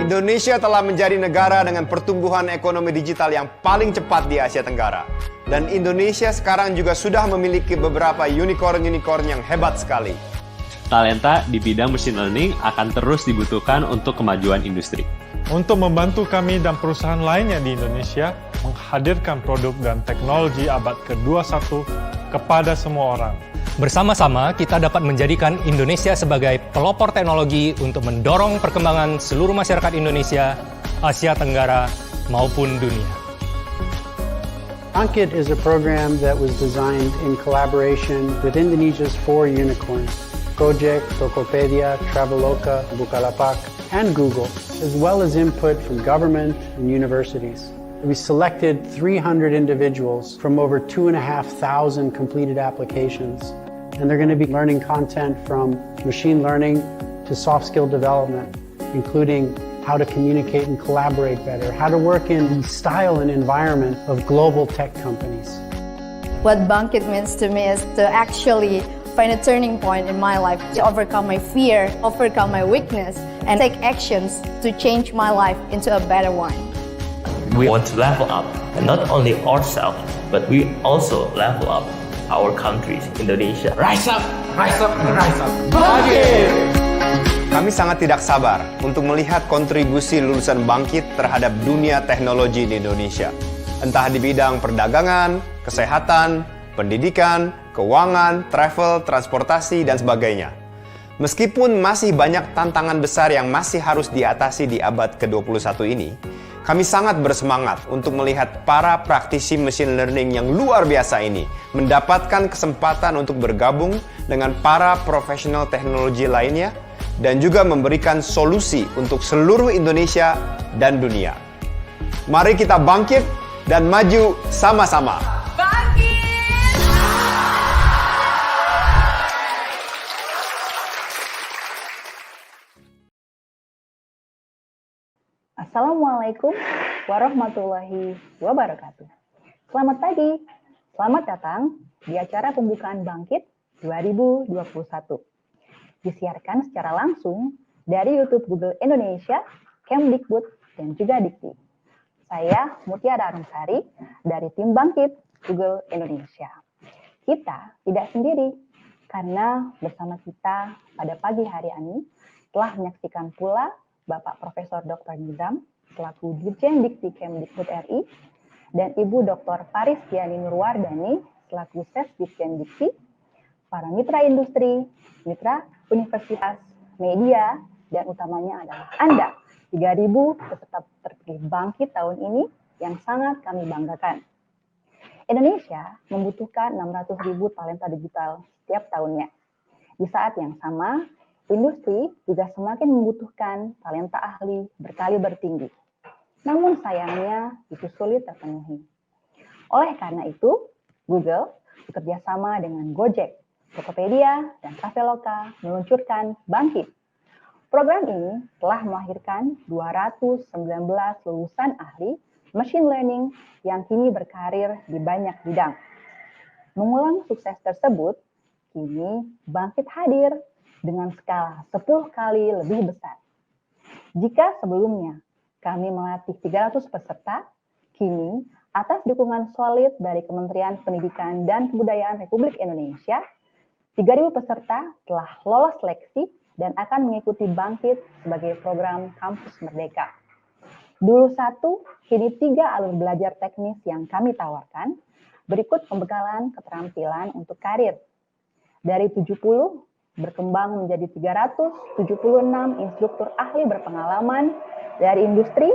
Indonesia telah menjadi negara dengan pertumbuhan ekonomi digital yang paling cepat di Asia Tenggara. Dan Indonesia sekarang juga sudah memiliki beberapa unicorn-unicorn yang hebat sekali. Talenta di bidang machine learning akan terus dibutuhkan untuk kemajuan industri. Untuk membantu kami dan perusahaan lainnya di Indonesia menghadirkan produk dan teknologi abad ke-21 kepada semua orang. Bersama-sama kita dapat menjadikan Indonesia sebagai pelopor teknologi untuk mendorong perkembangan seluruh masyarakat Indonesia, Asia Tenggara, maupun dunia. Bangkit is a program that was designed in collaboration with Indonesia's 4 unicorns, Gojek, Tokopedia, Traveloka, Bukalapak, and Google, as well as input from government and universities. We selected 300 individuals from over 2,500 completed applications, and they're going to be learning content from machine learning to soft skill development, including how to communicate and collaborate better, how to work in the style and environment of global tech companies. What Bangkit means to me is to actually find a turning point in my life, to overcome my fear, overcome my weakness, and take actions to change my life into a better one. We want to level up, and not only ourselves, but we also level up our countries, Indonesia. Rise up, rise up, rise up. Bangkit! Kami sangat tidak sabar untuk melihat kontribusi lulusan Bangkit terhadap dunia teknologi di Indonesia. Entah di bidang perdagangan, kesehatan, pendidikan, keuangan, travel, transportasi, dan sebagainya. Meskipun masih banyak tantangan besar yang masih harus diatasi di abad ke-21 ini, kami sangat bersemangat untuk melihat para praktisi machine learning yang luar biasa ini mendapatkan kesempatan untuk bergabung dengan para profesional teknologi lainnya dan juga memberikan solusi untuk seluruh Indonesia dan dunia. Mari kita bangkit dan maju sama-sama. Assalamualaikum warahmatullahi wabarakatuh. Selamat pagi, selamat datang di acara Pembukaan Bangkit 2021. Disiarkan secara langsung dari YouTube Google Indonesia, Kemendikbud, dan juga Dikti. Saya Mutiara Arumsari dari tim Bangkit Google Indonesia. Kita tidak sendiri, karena bersama kita pada pagi hari ini telah menyaksikan pula Bapak Profesor Dr. Nizam selaku Dirjen Dikti Kemendikbud RI dan Ibu Dr. Paris Diani Nurwardani selaku Ses Dirjen Dikti, para mitra industri, mitra universitas, media, dan utamanya adalah Anda, 3.000 peserta terpilih Bangkit tahun ini yang sangat kami banggakan. Indonesia membutuhkan 600.000 talenta digital setiap tahunnya. Di saat yang sama, industri juga semakin membutuhkan talenta ahli berkaliber tinggi. Namun sayangnya itu sulit terpenuhi. Oleh karena itu, Google bekerjasama dengan Gojek, Tokopedia, dan Traveloka meluncurkan Bangkit. Program ini telah melahirkan 219 lulusan ahli machine learning yang kini berkarir di banyak bidang. Mengulang sukses tersebut, kini Bangkit hadir dengan skala 10 kali lebih besar. Jika sebelumnya kami melatih 300 peserta, kini atas dukungan solid dari Kementerian Pendidikan dan Kebudayaan Republik Indonesia, 3.000 peserta telah lolos seleksi dan akan mengikuti Bangkit sebagai program Kampus Merdeka. Dulu 1, kini 3 alur belajar teknis yang kami tawarkan, berikut pembekalan keterampilan untuk karir. Dari 70, berkembang menjadi 376 instruktur ahli berpengalaman dari industri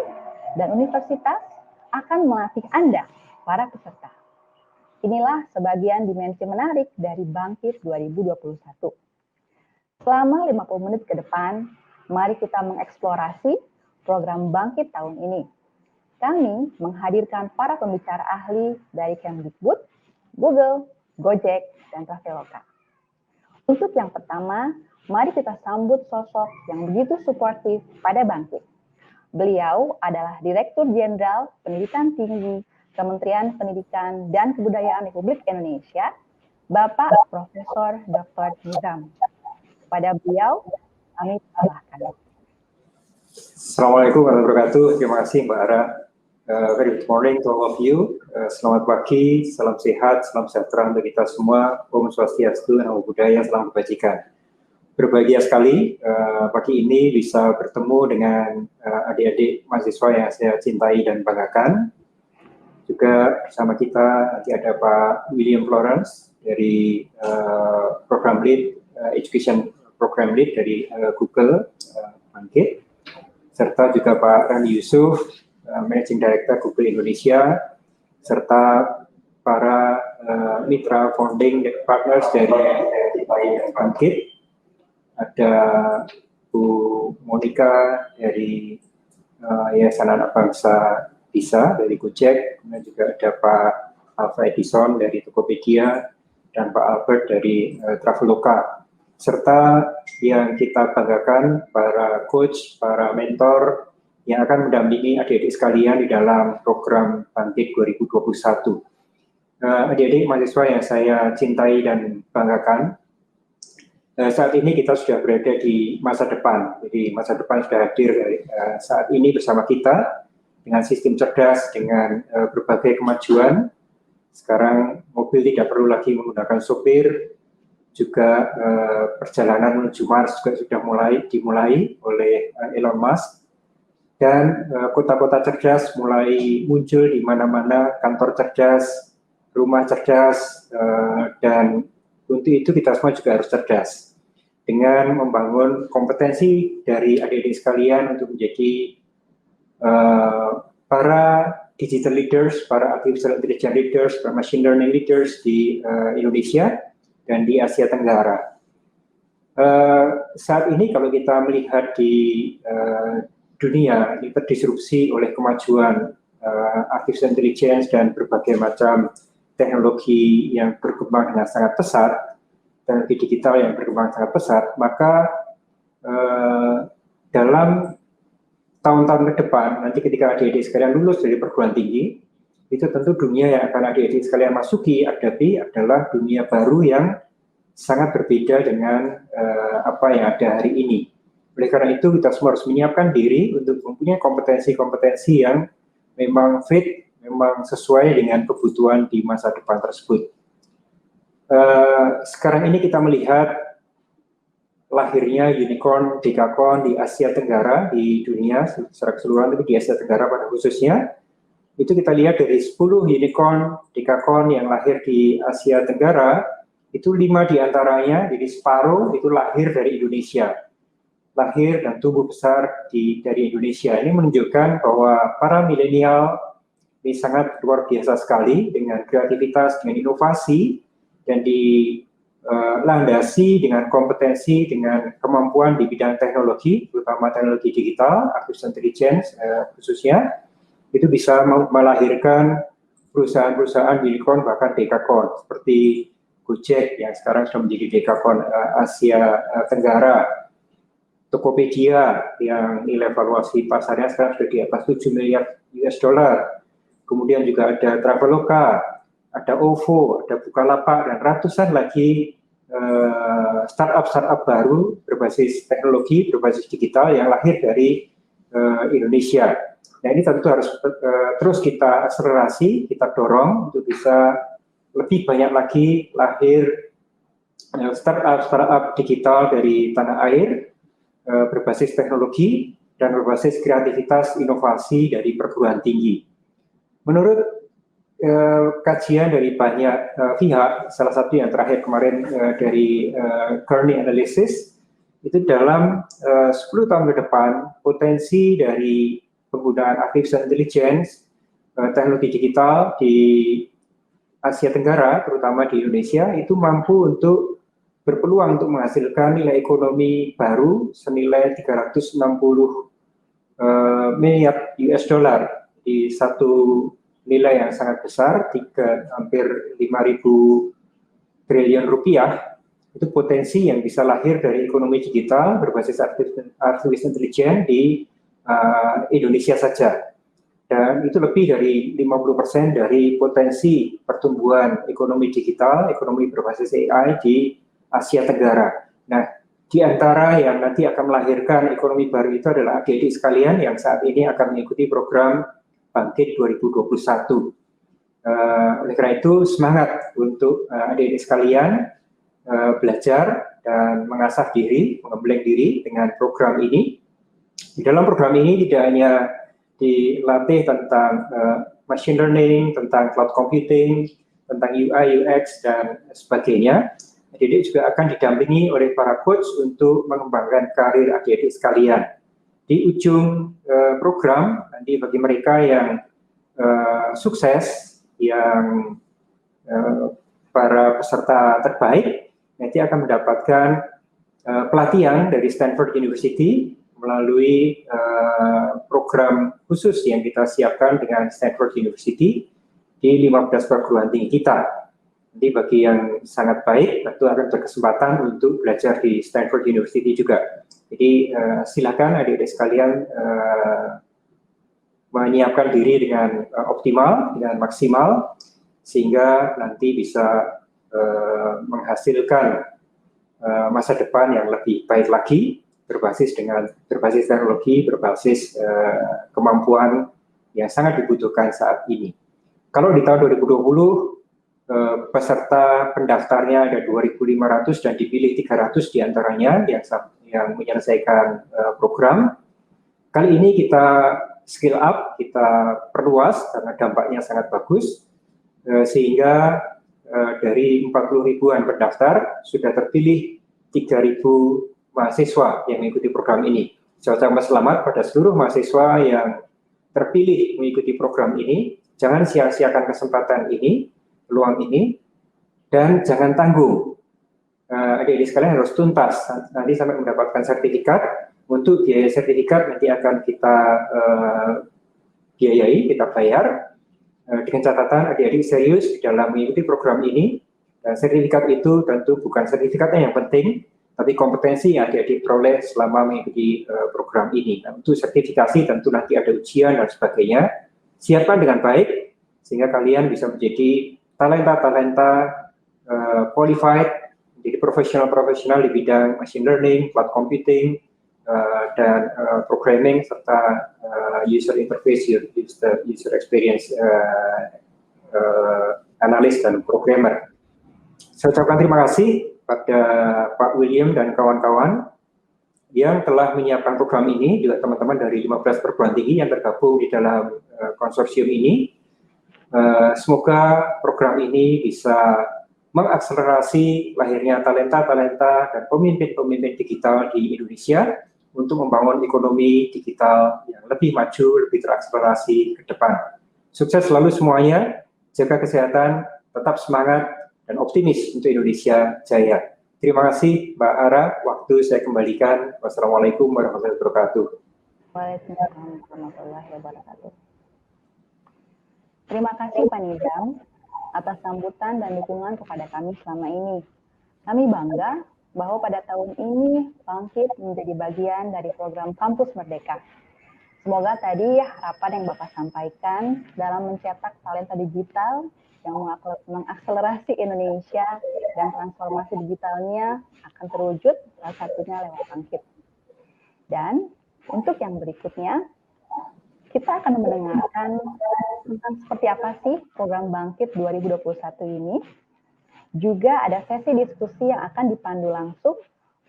dan universitas akan melatih Anda, para peserta. Inilah sebagian dimensi menarik dari Bangkit 2021. Selama 50 menit ke depan, mari kita mengeksplorasi program Bangkit tahun ini. Kami menghadirkan para pembicara ahli dari Kemendikbud, Google, Gojek, dan Traveloka. Untuk yang pertama, mari kita sambut sosok yang begitu suportif pada Bangkit. Beliau adalah Direktur Jenderal Pendidikan Tinggi Kementerian Pendidikan dan Kebudayaan Republik Indonesia, Bapak Profesor Dr. Nizam. Kepada beliau, kami persilahkan. Assalamualaikum warahmatullahi wabarakatuh. Terima kasih Mbak Ara. Very good morning to all of you. Selamat pagi, salam sehat, salam sejahtera untuk kita semua. Om Swastiastu, Namo Buddhaya, salam kebajikan. Berbahagia sekali pagi ini bisa bertemu dengan adik-adik mahasiswa yang saya cintai dan banggakan. Juga bersama kita nanti ada Pak William Florence dari Program Lead, Education Program Lead dari Google Bangkit, serta juga Pak Rani Yusuf, Managing Director Google Indonesia, serta para mitra founding partners dari Bangkit. Ada Bu Monica dari Yayasan Anak Bangsa Bisa dari Gojek, kemudian juga ada Pak Alfa Edison dari Tokopedia, dan Pak Albert dari Traveloka, serta yang kita banggakan para coach, para mentor yang akan mendampingi adik-adik sekalian di dalam program Bangkit 2021. Adik-adik mahasiswa yang saya cintai dan banggakan, saat ini kita sudah berada di masa depan. Jadi masa depan sudah hadir saat ini bersama kita dengan sistem cerdas, dengan berbagai kemajuan. Sekarang mobil tidak perlu lagi menggunakan sopir, juga perjalanan menuju Mars juga sudah dimulai oleh Elon Musk, dan kota-kota cerdas mulai muncul di mana-mana, kantor cerdas, rumah cerdas, dan untuk itu kita semua juga harus cerdas dengan membangun kompetensi dari adik-adik sekalian untuk menjadi para digital leaders, para artificial intelligence leaders, para machine learning leaders di Indonesia dan di Asia Tenggara. Saat ini kalau kita melihat di dunia ini terdisrupsi oleh kemajuan artificial intelligence dan berbagai macam teknologi yang berkembang dengan sangat pesat, teknologi digital yang berkembang sangat pesat, maka dalam tahun-tahun ke depan, nanti ketika adik-adik sekalian lulus dari perguruan tinggi, itu tentu dunia yang akan adik-adik sekalian masuki, hadapi adalah dunia baru yang sangat berbeda dengan apa yang ada hari ini. Oleh karena itu, kita semua harus menyiapkan diri untuk mempunyai kompetensi-kompetensi yang memang fit, memang sesuai dengan kebutuhan di masa depan tersebut. Sekarang ini kita melihat lahirnya unicorn, dekakorn di Asia Tenggara, di dunia secara keseluruhan, tapi di Asia Tenggara pada khususnya, itu kita lihat dari 10 unicorn, dekakorn yang lahir di Asia Tenggara, itu 5 diantaranya, jadi separuh itu lahir dari Indonesia, lahir dan tumbuh besar dari Indonesia. Ini menunjukkan bahwa para milenial ini sangat luar biasa sekali dengan kreativitas, dengan inovasi, dan landasi dengan kompetensi, dengan kemampuan di bidang teknologi, terutama teknologi digital, artificial intelligence khususnya, itu bisa melahirkan perusahaan-perusahaan unicorn bahkan dekakorn seperti Gojek yang sekarang sudah menjadi dekakorn Asia Tenggara, Tokopedia yang nilai valuasi pasarnya sekarang sudah di atas 7 miliar US dollar, kemudian juga ada Traveloka, ada OVO, ada Bukalapak, dan ratusan lagi startup baru berbasis teknologi, berbasis digital yang lahir dari Indonesia. Nah, ini tentu harus terus kita akselerasi, kita dorong untuk bisa lebih banyak lagi lahir startup digital dari tanah air, berbasis teknologi, dan berbasis kreativitas inovasi dari perguruan tinggi. Menurut kajian dari banyak pihak, salah satu yang terakhir kemarin dari Kearney Analysis, itu dalam 10 tahun ke depan, potensi dari penggunaan artificial intelligence, teknologi digital di Asia Tenggara, terutama di Indonesia, itu mampu untuk berpeluang untuk menghasilkan nilai ekonomi baru senilai 360 miliar US dollar di satu nilai yang sangat besar, hampir 5.000 triliun rupiah. Itu potensi yang bisa lahir dari ekonomi digital berbasis artificial intelligence di Indonesia saja. Dan itu lebih dari 50% dari potensi pertumbuhan ekonomi digital, ekonomi berbasis AI di Asia Tenggara. Nah, Di antara yang nanti akan melahirkan ekonomi baru itu adalah adik-adik sekalian yang saat ini akan mengikuti program Bangkit 2021. Oleh karena itu, semangat untuk adik-adik sekalian belajar dan mengasah diri, mengembleng diri dengan program ini. Di dalam program ini tidak hanya dilatih tentang machine learning, tentang cloud computing, tentang UI, UX, dan sebagainya. Adik-adik juga akan didampingi oleh para coach untuk mengembangkan karir adik-adik sekalian. Di ujung program, nanti bagi mereka yang sukses, yang para peserta terbaik, nanti akan mendapatkan pelatihan dari Stanford University melalui program khusus yang kita siapkan dengan Stanford University di 15 perguruan tinggi kita. Jadi bagi yang sangat baik, tentu akan berkesempatan untuk belajar di Stanford University juga. Jadi silakan adik-adik sekalian menyiapkan diri dengan optimal, dengan maksimal, sehingga nanti bisa menghasilkan masa depan yang lebih baik lagi, berbasis teknologi, berbasis kemampuan yang sangat dibutuhkan saat ini. Kalau di tahun 2020 peserta pendaftarnya ada 2.500 dan dipilih 300 diantaranya yang menyelesaikan program. Kali ini kita skill up, kita perluas karena dampaknya sangat bagus, sehingga dari 40 ribuan pendaftar sudah terpilih 3.000 mahasiswa yang mengikuti program ini. Saya ucapkan selamat pada seluruh mahasiswa yang terpilih mengikuti program ini. Jangan sia-siakan kesempatan ini, peluang ini, dan jangan tanggung. Adik-adik sekalian harus tuntas nanti sampai mendapatkan sertifikat. Untuk biaya sertifikat nanti akan kita biayai, kita bayar, dengan catatan adik-adik serius di dalam mengikuti program ini. Dan sertifikat itu tentu bukan sertifikatnya yang penting, tapi kompetensi yang adik-adik peroleh selama mengikuti program ini. Nah, untuk sertifikasi tentu nanti ada ujian dan sebagainya. Siapkan dengan baik sehingga kalian bisa menjadi talenta-talenta qualified, menjadi profesional-profesional di bidang machine learning, cloud computing, dan programming serta user interface, user experience analis dan programmer. Saya ucapkan terima kasih pada Pak William dan kawan-kawan yang telah menyiapkan program ini, juga teman-teman dari 15 perguruan tinggi yang tergabung di dalam konsorsium ini. Semoga program ini bisa mengakselerasi lahirnya talenta-talenta dan pemimpin-pemimpin digital di Indonesia untuk membangun ekonomi digital yang lebih maju, lebih terakselerasi ke depan. Sukses selalu semuanya, jaga kesehatan, tetap semangat, dan optimis untuk Indonesia jaya. Terima kasih Mbak Ara, waktu saya kembalikan. Wassalamualaikum warahmatullahi wabarakatuh. Waalaikumsalam warahmatullahi wabarakatuh. Terima kasih Pak Nizam atas sambutan dan dukungan kepada kami selama ini. Kami bangga bahwa pada tahun ini Bangkit menjadi bagian dari program Kampus Merdeka. Semoga tadi harapan yang Bapak sampaikan dalam mencetak talenta digital yang mengakselerasi Indonesia dan transformasi digitalnya akan terwujud, salah satunya lewat Bangkit. Dan untuk yang berikutnya, kita akan mendengarkan tentang seperti apa sih program Bangkit 2021 ini. Juga ada sesi diskusi yang akan dipandu langsung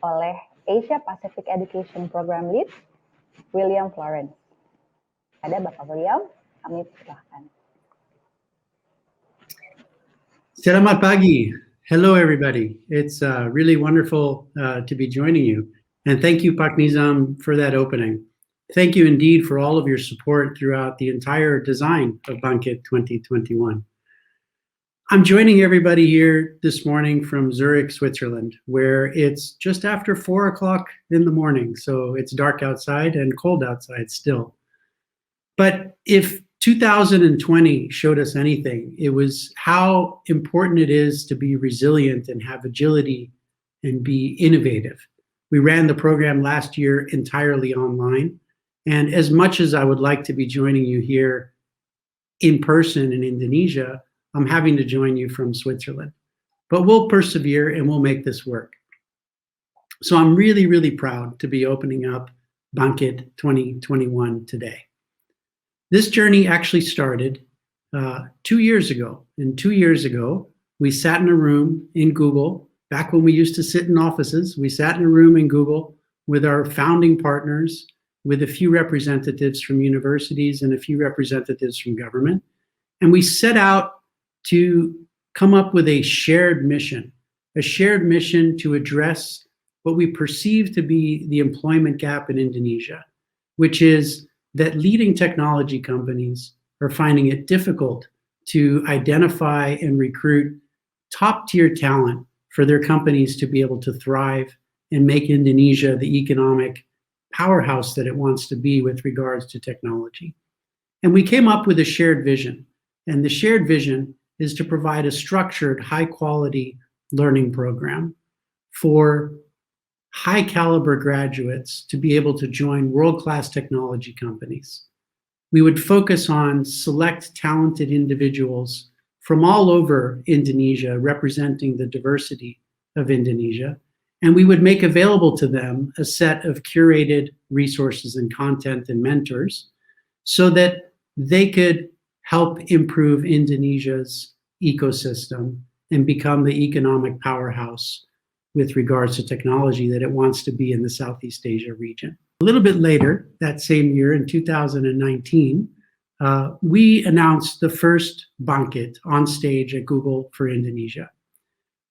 oleh Asia Pacific Education Program Lead, William Florence. Ada Bapak William, kami persilahkan. Selamat pagi. Hello, everybody. It's really wonderful to be joining you. And thank you, Pak Nizam, for that opening. Thank you indeed for all of your support throughout the entire design of Bangkit 2021. I'm joining everybody here this morning from Zurich, Switzerland, where it's just after 4 o'clock in the morning, so it's dark outside and cold outside still. But if 2020 showed us anything, it was how important it is to be resilient and have agility and be innovative. We ran the program last year entirely online. And as much as I would like to be joining you here in person in Indonesia, I'm having to join you from Switzerland. But we'll persevere and we'll make this work. So I'm really, really proud to be opening up Bangkit 2021 today. This journey actually started 2 years ago. And 2 years ago, we sat in a room in Google. Back when we used to sit in offices, we sat in a room in Google with our founding partners, with a few representatives from universities and a few representatives from government. And we set out to come up with a shared mission to address what we perceive to be the employment gap in Indonesia, which is that leading technology companies are finding it difficult to identify and recruit top-tier talent for their companies to be able to thrive and make Indonesia the economic powerhouse that it wants to be with regards to technology. And we came up with a shared vision. And the shared vision is to provide a structured, high-quality learning program for high-caliber graduates to be able to join world-class technology companies. We would focus on select talented individuals from all over Indonesia, representing the diversity of Indonesia, and we would make available to them a set of curated resources and content and mentors so that they could help improve Indonesia's ecosystem and become the economic powerhouse with regards to technology that it wants to be in the Southeast Asia region. A little bit later, that same year in 2019, we announced the first Bangkit on stage at Google for Indonesia,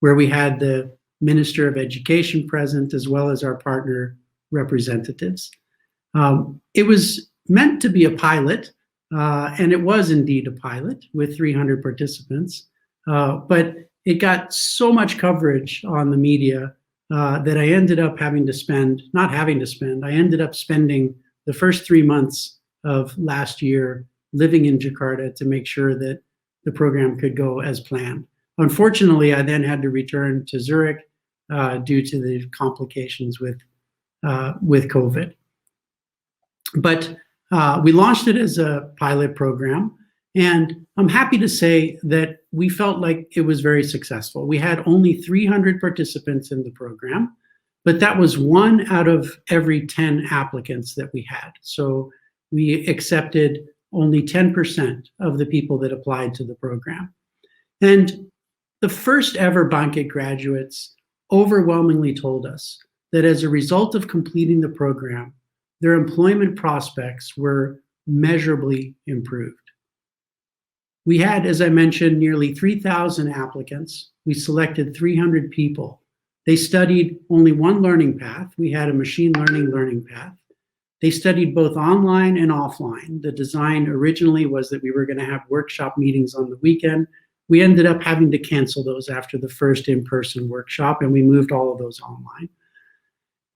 where we had the Minister of Education present as well as our partner representatives. It was meant to be a pilot, and it was indeed a pilot with 300 participants, but it got so much coverage on the media that I ended up I ended up spending the first 3 months of last year living in Jakarta to make sure that the program could go as planned. Unfortunately, I then had to return to Zurich due to the complications with COVID. But we launched it as a pilot program, and I'm happy to say that we felt like it was very successful. We had only 300 participants in the program, but that was 1 out of every 10 applicants that we had. So we accepted only 10% of the people that applied to the program. And the first ever Bangkit graduates overwhelmingly told us that as a result of completing the program, their employment prospects were measurably improved. We had, as I mentioned, nearly 3,000 applicants. We selected 300 people. They studied only one learning path. We had a machine learning path. They studied both online and offline. The design originally was that we were going to have workshop meetings on the weekend. We ended up having to cancel those after the first in-person workshop, and we moved all of those online.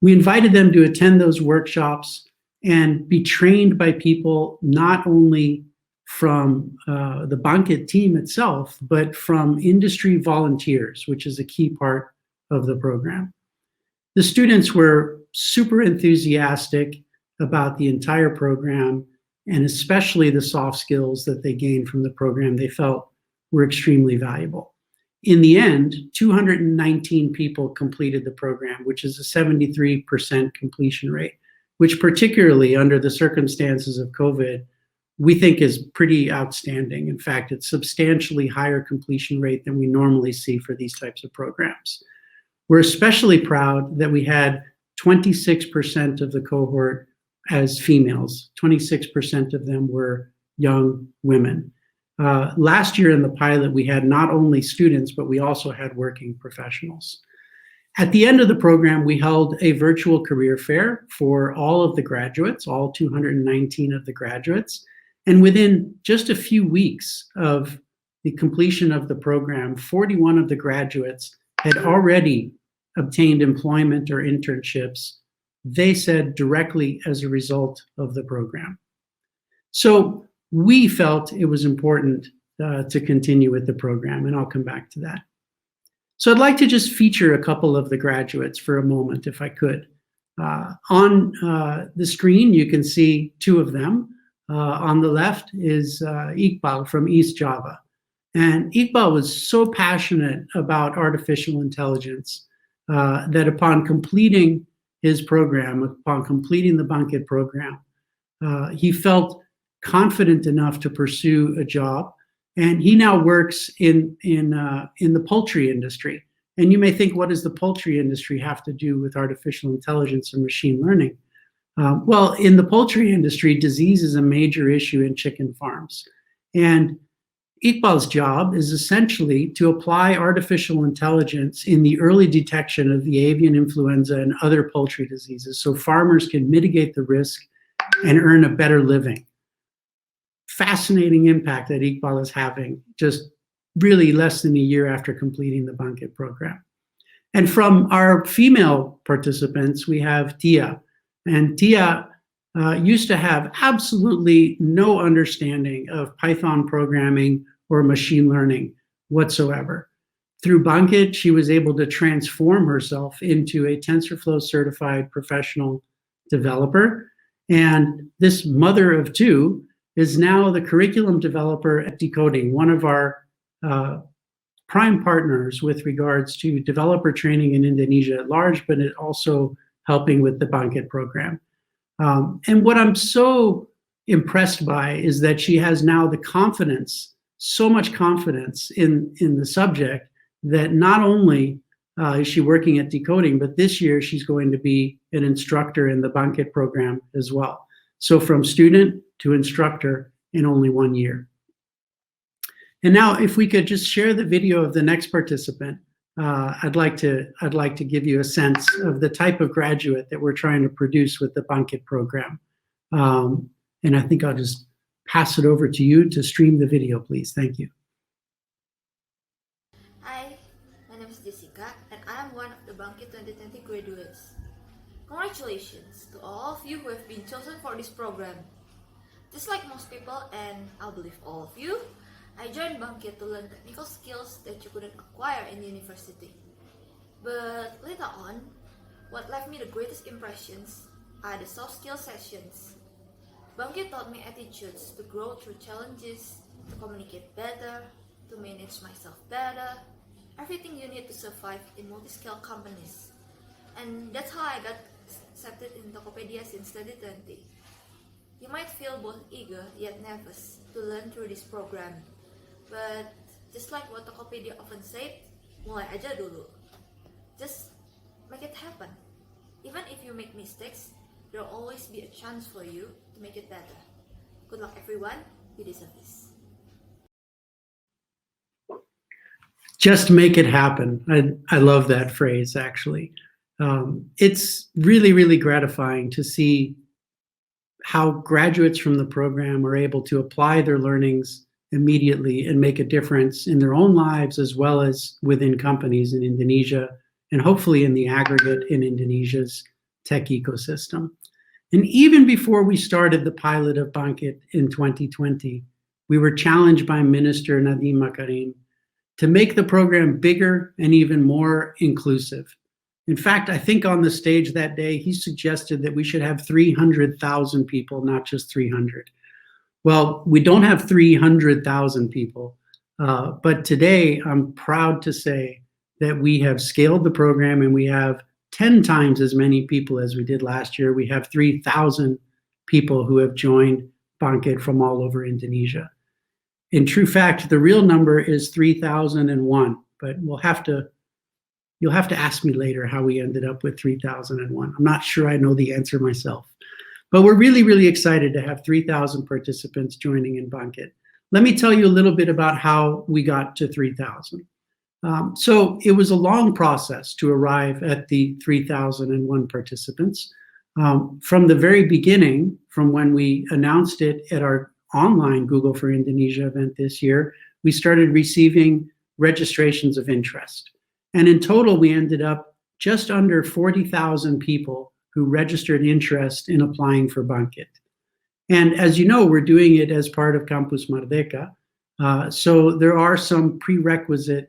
We invited them to attend those workshops and be trained by people not only from the Bangkit team itself, but from industry volunteers, which is a key part of the program. The students were super enthusiastic about the entire program, and especially the soft skills that they gained from the program they felt were extremely valuable. In the end, 219 people completed the program, which is a 73% completion rate, which particularly under the circumstances of COVID, we think is pretty outstanding. In fact, it's substantially higher completion rate than we normally see for these types of programs. We're especially proud that we had 26% of the cohort as females. 26% of them were young women. Last year in the pilot, we had not only students, but we also had working professionals. At the end of the program, we held a virtual career fair for all of the graduates, all 219 of the graduates. And within just a few weeks of the completion of the program, 41 of the graduates had already obtained employment or internships, they said directly as a result of the program. So we felt it was important to continue with the program, and I'll come back to that. So I'd like to just feature a couple of the graduates for a moment, if I could. On the screen, you can see 2 of them. On the left is Iqbal from East Java. And Iqbal was so passionate about artificial intelligence that upon completing his program, upon completing the Bangkit program, he felt confident enough to pursue a job, and he now works in the poultry industry. And you may think, what does the poultry industry have to do with artificial intelligence and machine learning? Well, in the poultry industry, disease is a major issue in chicken farms. And Iqbal's job is essentially to apply artificial intelligence in the early detection of the avian influenza and other poultry diseases so farmers can mitigate the risk and earn a better living. Fascinating impact that Iqbal is having just really less than a year after completing the Bangkit program. And from our female participants, we have Tia. And Tia used to have absolutely no understanding of Python programming or machine learning whatsoever. Through Bangkit, she was able to transform herself into a TensorFlow certified professional developer. And this mother of two is now the curriculum developer at Decoding, one of our prime partners with regards to developer training in Indonesia at large, but it also helping with the Bangkit program. And what I'm so impressed by is that she has now the confidence, so much confidence in the subject, that not only is she working at Decoding, but this year she's going to be an instructor in the Bangkit program as well. So from student to instructor in only 1 year. And now if we could just share the video of the next participant, I'd like to give you a sense of the type of graduate that we're trying to produce with the Bangkit program. And I think I'll just pass it over to you to stream the video, please. Thank you. Hi, my name is Jessica, and I am one of the Bangkit 2020 graduates. Congratulations to all of you who have been chosen for this program. Just like most people, and I believe all of you, I joined Bangkit to learn technical skills that you couldn't acquire in university. But later on, what left me the greatest impressions are the soft skill sessions. Bangkit taught me attitudes to grow through challenges, to communicate better, to manage myself better, everything you need to survive in multi-scale companies. And that's how I got accepted in Tokopedia since 2020. You might feel both eager yet nervous to learn through this program. But just like what Tokopedia often said, mulai aja dulu. Just make it happen. Even if you make mistakes, there will always be a chance for you to make it better. Good luck everyone, you deserve this. Just make it happen. I love that phrase, actually. It's really, really gratifying to see how graduates from the program are able to apply their learnings immediately and make a difference in their own lives as well as within companies in Indonesia and hopefully in the aggregate in Indonesia's tech ecosystem. And even before we started the pilot of Bangkit in 2020, we were challenged by Minister Nadiem Makarim to make the program bigger and even more inclusive. In fact, I think on the stage that day, he suggested that we should have 300,000 people, not just 300. Well, we don't have 300,000 people, but today I'm proud to say that we have scaled the program and we have 10 times as many people as we did last year. We have 3,000 people who have joined Bangkit from all over Indonesia. In true fact, the real number is 3,001, but you'll have to ask me later how we ended up with 3,001. I'm not sure I know the answer myself. But we're really, really excited to have 3,000 participants joining in Bangkit. Let me tell you a little bit about how we got to 3,000. So it was a long process to arrive at the 3,001 participants. From the very beginning, from when we announced it at our online Google for Indonesia event this year, we started receiving registrations of interest. And in total, we ended up just under 40,000 people who registered interest in applying for Bangkit. And as you know, we're doing it as part of Kampus Merdeka. So there are some prerequisites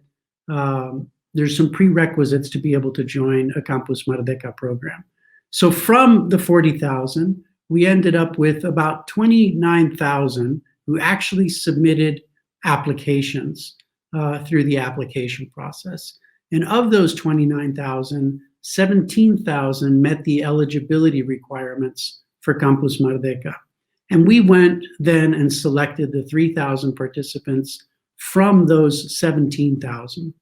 to be able to join a Kampus Merdeka program. So from the 40,000, we ended up with about 29,000 who actually submitted applications through the application process. And of those 29,000, 17,000 met the eligibility requirements for Kampus Merdeka. And we went then and selected the 3,000 participants from those 17,000.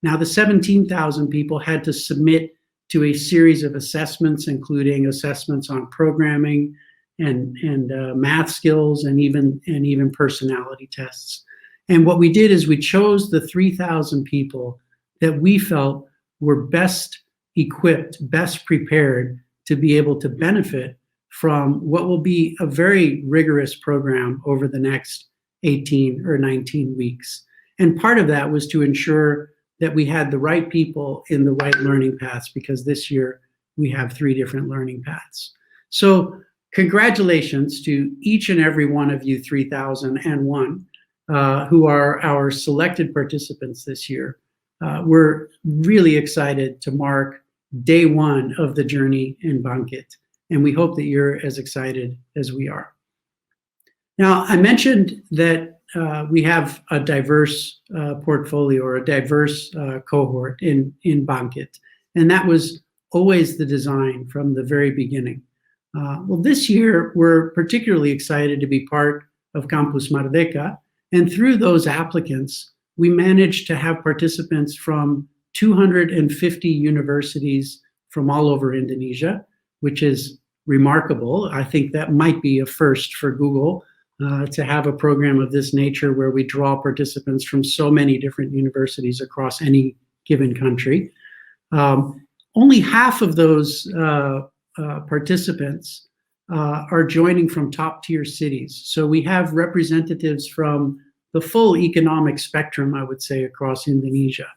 Now, the 17,000 people had to submit to a series of assessments, including assessments on programming and math skills and even personality tests. And what we did is we chose the 3,000 people that we felt were best equipped, best prepared to be able to benefit from what will be a very rigorous program over the next 18 or 19 weeks. And part of that was to ensure that we had the right people in the right learning paths, because this year we have 3 different learning paths. So congratulations to each and every one of you 3,001 who are our selected participants this year. We're really excited to mark day 1 of the journey in Bangkit, and we hope that you're as excited as we are. Now, I mentioned that we have a diverse portfolio or a diverse cohort in Bangkit, and that was always the design from the very beginning. Well, this year, we're particularly excited to be part of Kampus Merdeka, and through those applicants, we managed to have participants from 250 universities from all over Indonesia, which is remarkable. I think that might be a first for Google to have a program of this nature where we draw participants from so many different universities across any given country. Only half of those participants are joining from top tier cities. So we have representatives from the full economic spectrum, I would say, across Indonesia.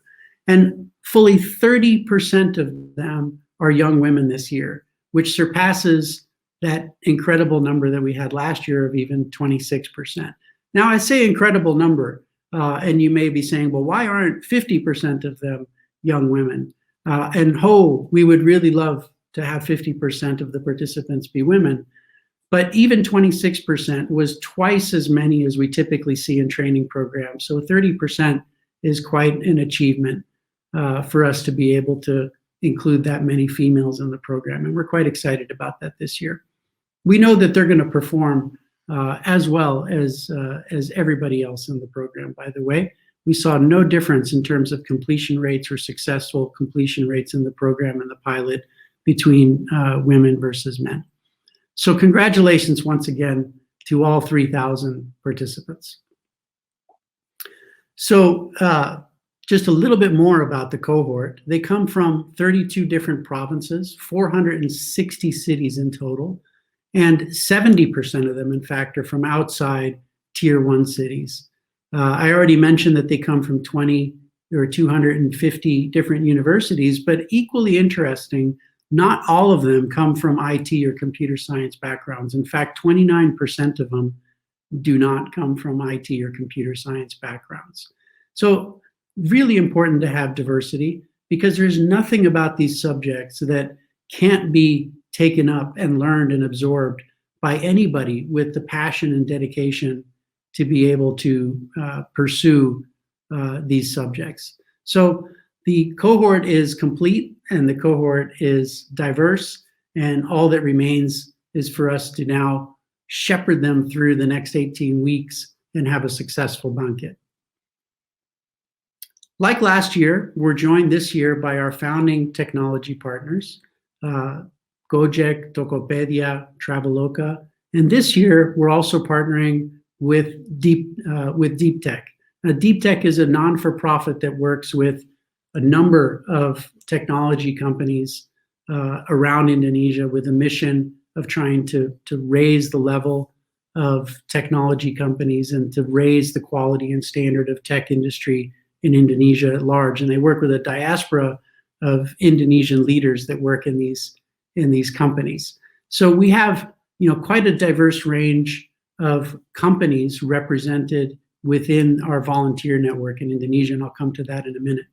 And fully 30% of them are young women this year, which surpasses that incredible number that we had last year of even 26%. Now, I say incredible number, and you may be saying, well, why aren't 50% of them young women? We would really love to have 50% of the participants be women. But even 26% was twice as many as we typically see in training programs. So 30% is quite an achievement for us to be able to include that many females in the program. And we're quite excited about that this year. We know that they're going to perform as well as everybody else in the program, by the way. We saw no difference in terms of completion rates or successful completion rates in the program and the pilot between women versus men. So congratulations once again to all 3,000 participants. So just a little bit more about the cohort. They come from 32 different provinces, 460 cities in total, and 70% of them, in fact, are from outside Tier 1 cities. I already mentioned that they come from 20 or 250 different universities, but equally interesting, not all of them come from IT or computer science backgrounds. In fact, 29% of them do not come from IT or computer science backgrounds. So really important to have diversity, because there's nothing about these subjects that can't be taken up and learned and absorbed by anybody with the passion and dedication to be able to pursue these subjects. So the cohort is complete and the cohort is diverse, and all that remains is for us to now shepherd them through the next 18 weeks and have a successful Bangkit. Like last year, we're joined this year by our founding technology partners, Gojek, Tokopedia, Traveloka, and this year we're also partnering with Deep Tech. Now, Deep Tech is a non-for-profit that works with a number of technology companies around Indonesia with a mission of trying to raise the level of technology companies and to raise the quality and standard of tech industry in Indonesia at large. And they work with a diaspora of Indonesian leaders that work in these companies. So we have, quite a diverse range of companies represented within our volunteer network in Indonesia, and I'll come to that in a minute.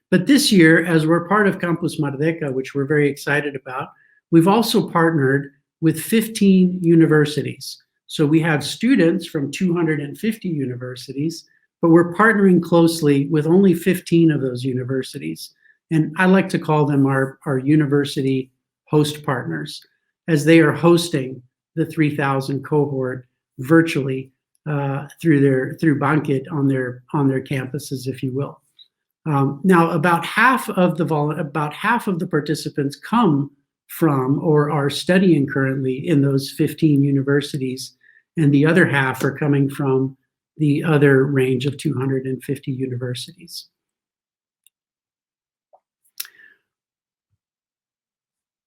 But this year, as we're part of Kampus Merdeka, which we're very excited about, we've also partnered with 15 universities. So we have students from 250 universities, but we're partnering closely with only 15 of those universities. And I like to call them our university host partners, as they are hosting the 3,000 cohort virtually through Bangkit on their campuses, if you will. Now, about half of the participants come from or are studying currently in those 15 universities, and the other half are coming from the other range of 250 universities.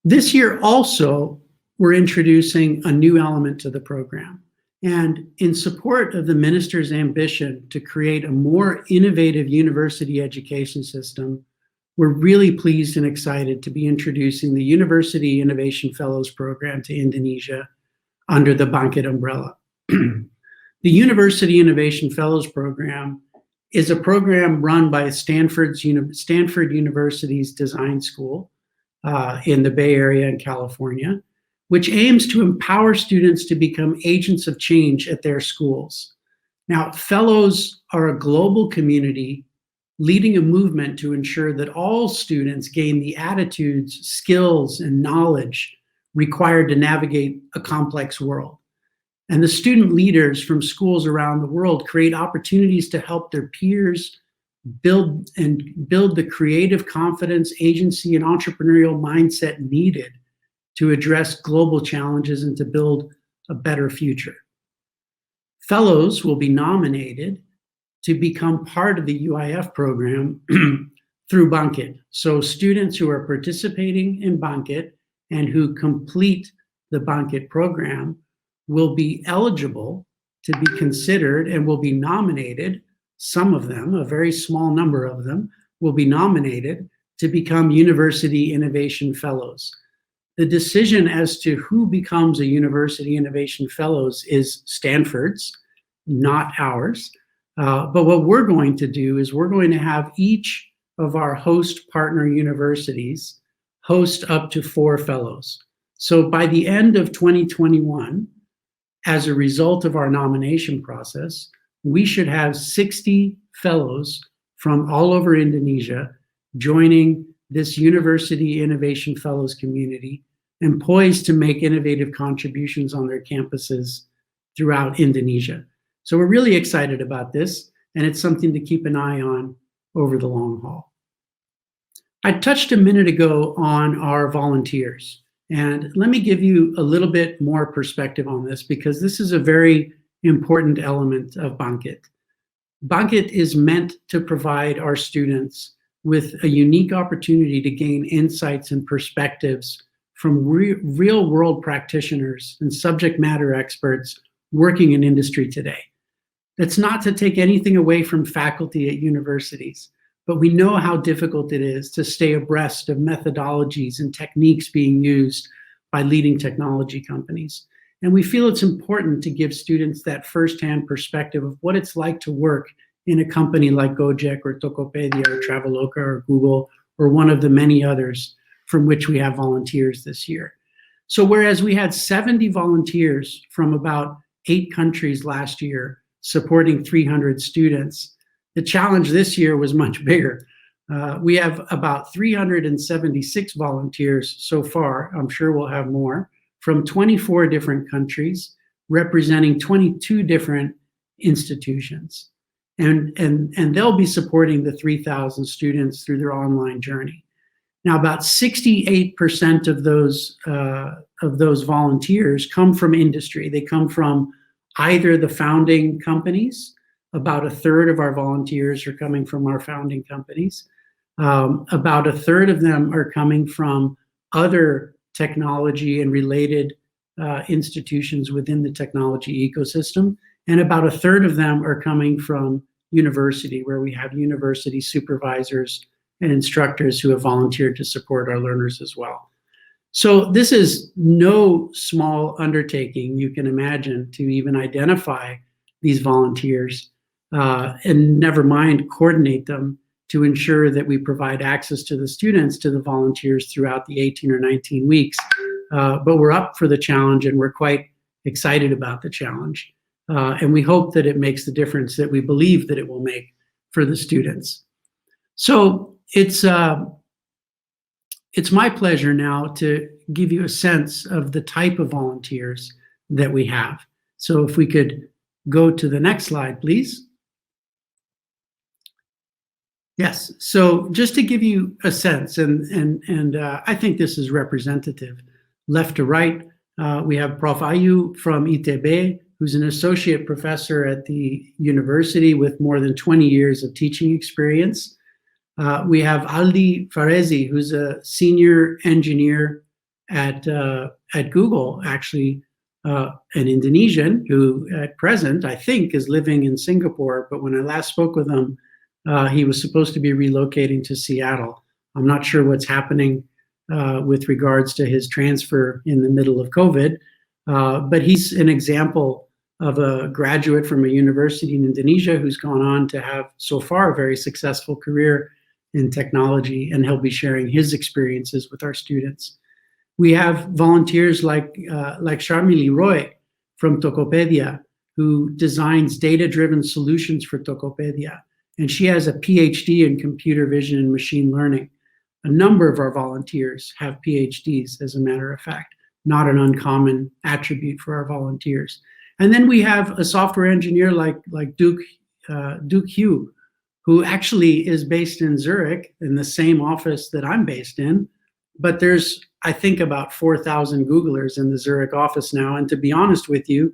This year also, we're introducing a new element to the program. And in support of the minister's ambition to create a more innovative university education system, we're really pleased and excited to be introducing the University Innovation Fellows Program to Indonesia under the Bangkit umbrella. The University Innovation Fellows Program is a program run by Stanford University's Design School in the Bay Area in California, which aims to empower students to become agents of change at their schools. Now, fellows are a global community leading a movement to ensure that all students gain the attitudes, skills, and knowledge required to navigate a complex world. And the student leaders from schools around the world create opportunities to help their peers build the creative confidence, agency, and entrepreneurial mindset needed to address global challenges and to build a better future. Fellows will be nominated to become part of the UIF program through Bangkit. So students who are participating in Bangkit and who complete the Bangkit program will be eligible to be considered and will be nominated. Some of them, a very small number of them, will be nominated to become University Innovation Fellows. The decision as to who becomes a University Innovation Fellows is Stanford's, not ours. But what we're going to do is we're going to have each of our host partner universities host up to 4 fellows. So by the end of 2021, as a result of our nomination process, we should have 60 fellows from all over Indonesia joining this University Innovation Fellows community and poised to make innovative contributions on their campuses throughout Indonesia. So we're really excited about this, and it's something to keep an eye on over the long haul. I touched a minute ago on our volunteers, and let me give you a little bit more perspective on this, because this is a very important element of Bangkit. Bangkit is meant to provide our students with a unique opportunity to gain insights and perspectives from real-world practitioners and subject matter experts working in industry today. That's not to take anything away from faculty at universities, but we know how difficult it is to stay abreast of methodologies and techniques being used by leading technology companies. And we feel it's important to give students that firsthand perspective of what it's like to work in a company like Gojek or Tokopedia or Traveloka or Google or one of the many others from which we have volunteers this year. So whereas we had 70 volunteers from about 8 countries last year supporting 300 students, the challenge this year was much bigger. We have about 376 volunteers so far. I'm sure we'll have more, from 24 different countries, representing 22 different institutions. And they'll be supporting the 3,000 students through their online journey. Now, about 68% of those volunteers come from industry. They come from either the founding companies. About a third of our volunteers are coming from our founding companies. About a third of them are coming from other technology and related institutions within the technology ecosystem. And about a third of them are coming from university, where we have university supervisors and instructors who have volunteered to support our learners as well. So this is no small undertaking, you can imagine, to even identify these volunteers and never mind coordinate them to ensure that we provide access to the students, to the volunteers throughout the 18 or 19 weeks. But we're up for the challenge, and we're quite excited about the challenge. And we hope that it makes the difference that we believe that it will make for the students. So it's it's my pleasure now to give you a sense of the type of volunteers that we have. So if we could go to the next slide, please. Yes, so just to give you a sense, and I think this is representative. Left to right, we have Prof. Ayu from ITB, who's an associate professor at the university with more than 20 years of teaching experience. We have Aldi Farezi, who's a senior engineer at Google, actually an Indonesian who at present, I think, is living in Singapore, but when I last spoke with him, he was supposed to be relocating to Seattle. I'm not sure what's happening with regards to his transfer in the middle of COVID, but he's an example of a graduate from a university in Indonesia who's gone on to have so far a very successful career in technology, and he'll be sharing his experiences with our students. We have volunteers like Sharmili Roy from Tokopedia, who designs data-driven solutions for Tokopedia, and she has a PhD in computer vision and machine learning. A number of our volunteers have PhDs, as a matter of fact, not an uncommon attribute for our volunteers. And then we have a software engineer like Duke Hugh, who actually is based in Zurich in the same office that I'm based in. But there's, I think, about 4,000 Googlers in the Zurich office now. And to be honest with you,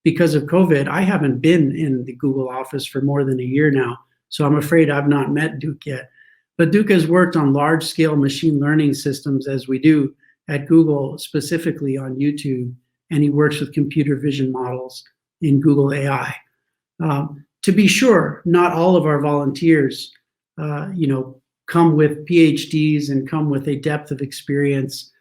because of COVID, I haven't been in the Google office for more than a year now. So I'm afraid I've not met Duke yet. But Duke has worked on large-scale machine learning systems, as we do at Google, specifically on YouTube, and he works with computer vision models in Google AI. To be sure, not all of our volunteers, come with PhDs and come with a depth of experience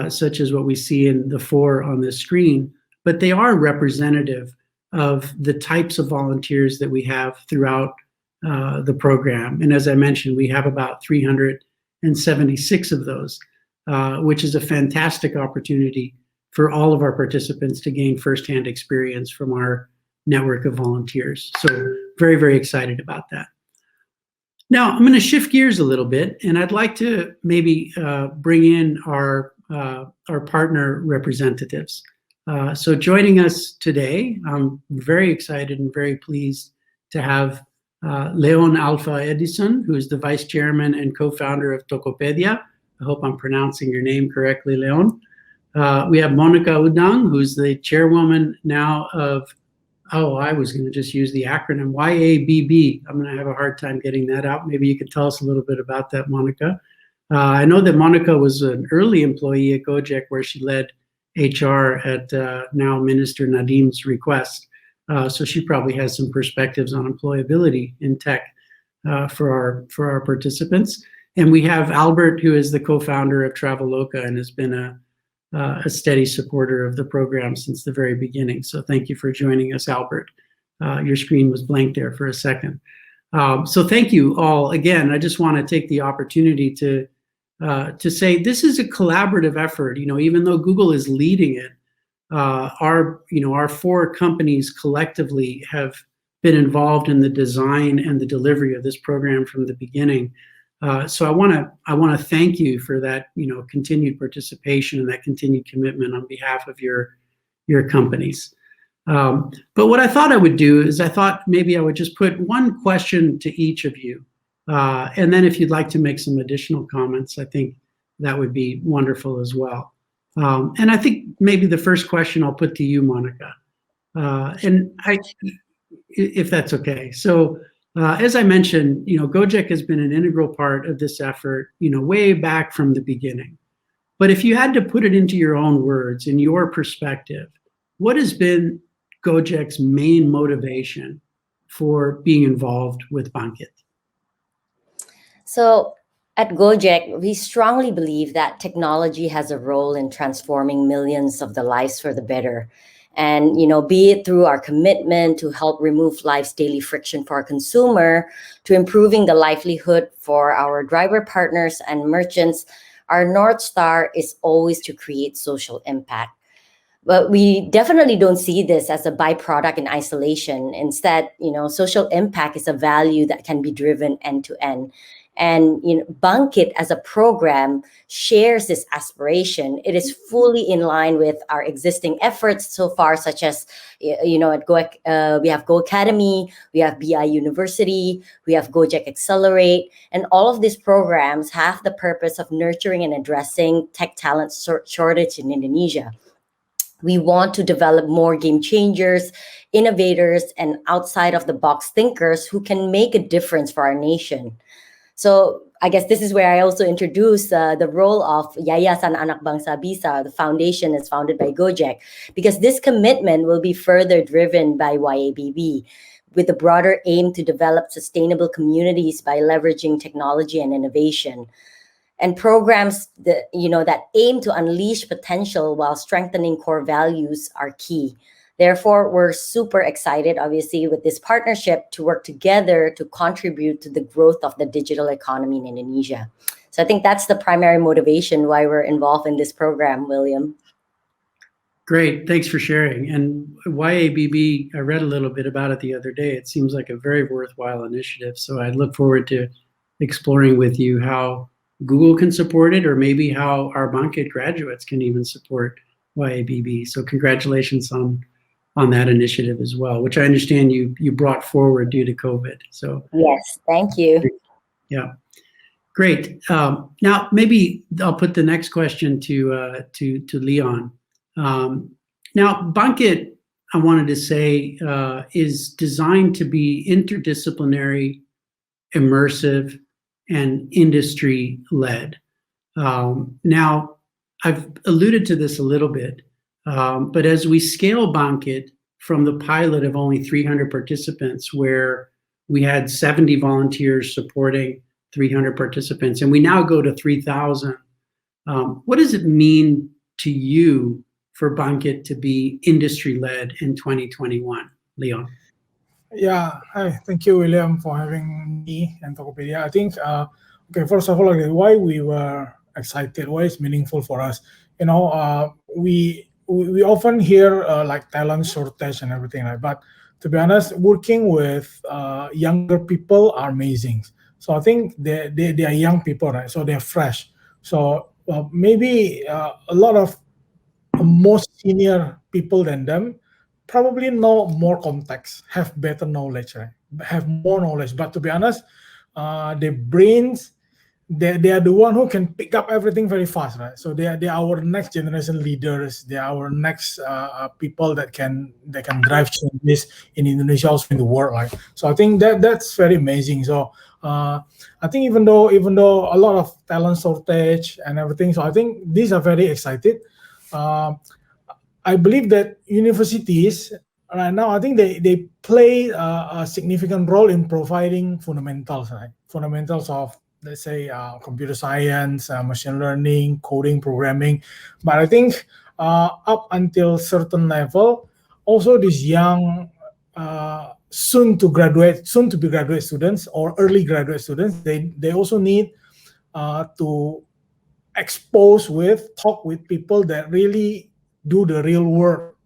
such as what we see in the 4 on this screen, but they are representative of the types of volunteers that we have throughout the program. And as I mentioned, we have about 376 of those, which is a fantastic opportunity for all of our participants to gain firsthand experience from our network of volunteers. So very, very excited about that. Now, I'm going to shift gears a little bit, and I'd like to maybe bring in our partner representatives. So joining us today, I'm very excited and very pleased to have Leon Alpha Edison, who is the vice chairman and co-founder of Tokopedia. I hope I'm pronouncing your name correctly, Leon. We have Monica Udang, who's the chairwoman now of, I was going to just use the acronym, YABB. I'm going to have a hard time getting that out. Maybe you could tell us a little bit about that, Monica. I know that Monica was an early employee at Gojek, where she led HR at now Minister Nadim's request. So she probably has some perspectives on employability in tech for our participants. And we have Albert, who is the co-founder of Traveloka and has been a steady supporter of the program since the very beginning. So thank you for joining us, Albert. Your screen was blank there for a second. So thank you all. Again, I just want to take the opportunity to say this is a collaborative effort. Even though Google is leading it, our 4 companies collectively have been involved in the design and the delivery of this program from the beginning. So I want to thank you for that, continued participation and that continued commitment on behalf of your companies. But what I thought I would do is I thought maybe I would just put one question to each of you, and then if you'd like to make some additional comments, I think that would be wonderful as well. And I think maybe the first question I'll put to you, Monica, if that's okay. So. As I mentioned, Gojek has been an integral part of this effort, way back from the beginning. But if you had to put it into your own words, in your perspective, what has been Gojek's main motivation for being involved with Bangkit? So at Gojek, we strongly believe that technology has a role in transforming millions of the lives for the better. And, be it through our commitment to help remove life's daily friction for our consumer, to improving the livelihood for our driver partners and merchants, our North Star is always to create social impact. But we definitely don't see this as a byproduct in isolation. Instead, social impact is a value that can be driven end to end. And Bangkit as a program shares this aspiration. It is fully in line with our existing efforts so far, such as, at we have Go Academy, we have BI University, we have Gojek Accelerate, and all of these programs have the purpose of nurturing and addressing tech talent shortage in Indonesia. We want to develop more game changers, innovators, and outside of the box thinkers who can make a difference for our nation. So I guess this is where I also introduce the role of Yayasan Anak Bangsa Bisa. The foundation is founded by Gojek, because this commitment will be further driven by YABB with a broader aim to develop sustainable communities by leveraging technology and innovation. And programs that aim to unleash potential while strengthening core values are key. Therefore, we're super excited, obviously, with this partnership to work together to contribute to the growth of the digital economy in Indonesia. So I think that's the primary motivation why we're involved in this program, William. Great, thanks for sharing. And YABB, I read a little bit about it the other day. It seems like a very worthwhile initiative. So I look forward to exploring with you how Google can support it, or maybe how our Bangkit graduates can even support YABB. So congratulations on that initiative as well, which I understand you brought forward due to COVID. So yes, thank you. Yeah, great. Now maybe I'll put the next question to Leon. Now Bangkit, I wanted to say, is designed to be interdisciplinary, immersive, and industry-led. Now, I've alluded to this a little bit, but as we scale Bangkit from the pilot of only 300 participants, where we had 70 volunteers supporting 300 participants, and we now go to 3,000, what does it mean to you for Bangkit to be industry-led in 2021? Leon. Yeah, hi. Thank you, William, for having me and Tokopedia. I think, first of all, why we were excited, why it's meaningful for us. We often hear like talent shortage and everything, right? But to be honest, working with younger people are amazing. So I think they are young people, right? So they're fresh. So maybe a lot of more senior people than them probably know more context, have better knowledge, right? Have more knowledge. But to be honest, their brains, they are the one who can pick up everything very fast, right? So they are our next generation leaders. They are our next people that can drive changes in Indonesia, also in the world, right? So I think that's very amazing. So I think even though a lot of talent shortage and everything, so I think these are very excited. I believe that universities right now, I think they play a significant role in providing fundamentals, right? Fundamentals of, let's say, computer science, machine learning, coding, programming. But I think up until certain level, also these young, soon to be graduate students or early graduate students, they also need to talk with people that really do the real work,